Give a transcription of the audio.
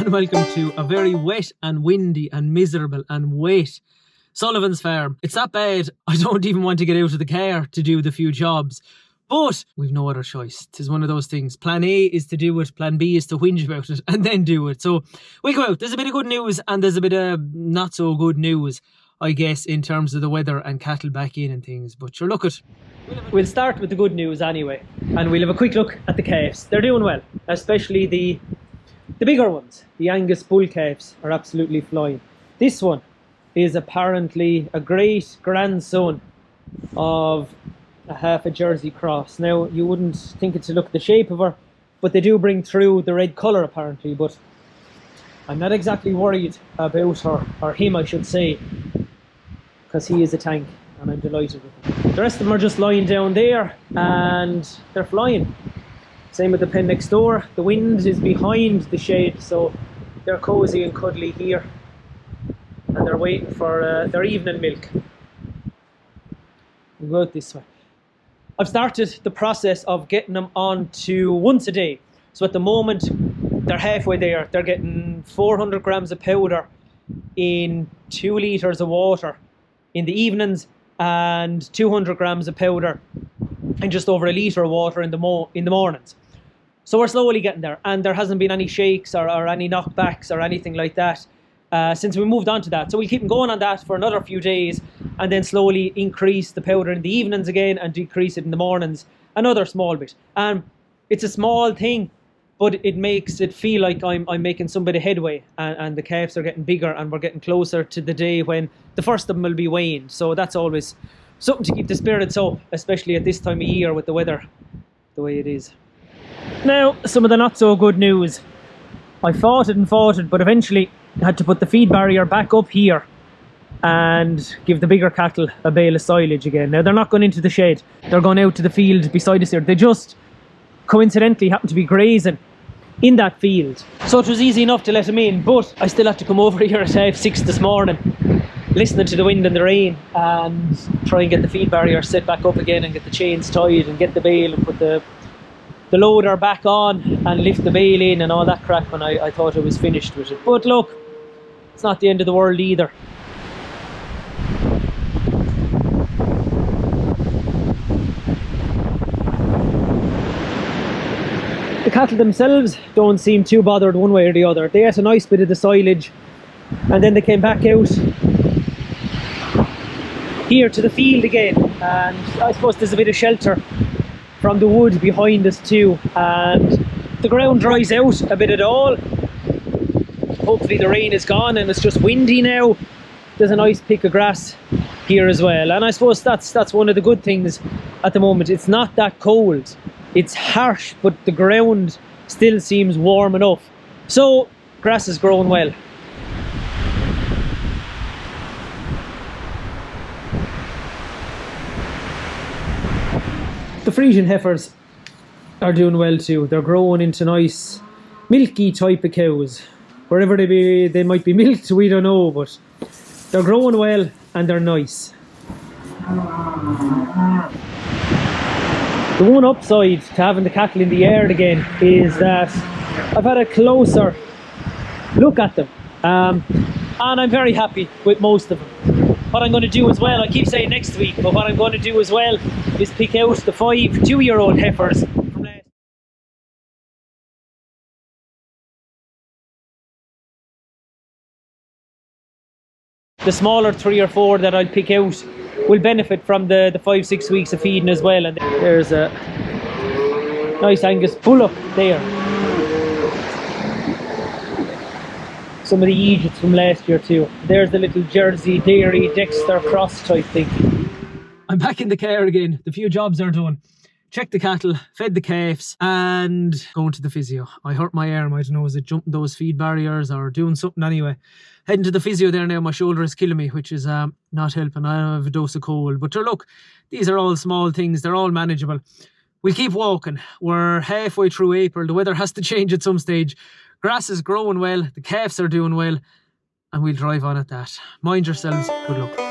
and welcome to a very wet and windy and miserable and wet Sullivan's Farm. It's that bad, I don't even want to get out of the car to do the few jobs. But we've no other choice. It is one of those things. Plan A is to do it, plan B is to whinge about it, and then do it. So we go out. There's a bit of good news and there's a bit of not so good news, I guess, in terms of the weather and cattle back in and things. But sure, look at. We'll start with the good news anyway, and we'll have a quick look at the calves. They're doing well, especially the bigger ones. The Angus bull calves are absolutely flying. This one is apparently a great grandson of a half a Jersey cross. Now, you wouldn't think it to look at the shape of her, but they do bring through the red colour apparently. But I'm not exactly worried about her, or him I should say, because he is a tank and I'm delighted with him. The rest of them are just lying down there and they're flying. Same with the pen next door. The wind is behind the shade, so they're cosy and cuddly here, and they're waiting for their evening milk. We'll go out this way. I've started the process of getting them on to once a day. So at the moment, they're halfway there. They're getting 400 grams of powder in 2 litres of water in the evenings, and 200 grams of powder and just over a litre of water in the mornings. So we're slowly getting there, and there hasn't been any shakes or any knockbacks or anything like that since we moved on to that. So we'll keep going on that for another few days, and then slowly increase the powder in the evenings again and decrease it in the mornings another small bit. And it's a small thing, but it makes it feel like I'm making some bit of headway, and the calves are getting bigger, and we're getting closer to the day when the first of them will be weighing. So that's always something to keep the spirits up, especially at this time of year with the weather the way it is. Now, some of the not so good news. I fought it, but eventually I had to put the feed barrier back up here and give the bigger cattle a bale of silage again. Now, they're not going into the shed. They're going out to the field beside us here. They just coincidentally happen to be grazing in that field. So it was easy enough to let them in, but I still had to come over here at 6:30 this morning, listening to the wind and the rain, and try and get the feed barrier set back up again and get the chains tied and get the bale and put the loader back on and lift the bale in and all that crap when I thought I was finished with it. But look, it's not the end of the world either. The cattle themselves don't seem too bothered one way or the other. They ate a nice bit of the silage, and then they came back out here to the field again, and I suppose there's a bit of shelter from the wood behind us too, and the ground dries out a bit at all. Hopefully the rain is gone and it's just windy now. There's a nice pick of grass here as well, and I suppose that's one of the good things at the moment. It's not that cold. It's harsh, but the ground still seems warm enough. So grass is growing well. The Frisian heifers are doing well too. They're growing into nice milky type of cows. Wherever they might be milked, we don't know, but they're growing well and they're nice. The one upside to having the cattle in the yard again is that I've had a closer look at them, and I'm very happy with most of them. What I'm going to do as well, I keep saying next week, but what I'm going to do as well is pick out the 5 2-year-old heifers from last. The smaller 3 or 4 that I'll pick out will benefit from the 5-6 weeks of feeding as well. And there's a nice Angus bullock there. Some of the Egypts from last year too. There's the little Jersey Dairy Dexter cross type thing. I'm back in the car again. The few jobs are done. Checked the cattle, fed the calves, and going to the physio. I hurt my arm. I don't know, is it jumping those feed barriers or doing something anyway? Heading to the physio there now. My shoulder is killing me, which is not helping. I have a dose of cold. But look, these are all small things. They're all manageable. We'll keep walking. We're halfway through April. The weather has to change at some stage. Grass is growing well. The calves are doing well. And we'll drive on at that. Mind yourselves. Good luck.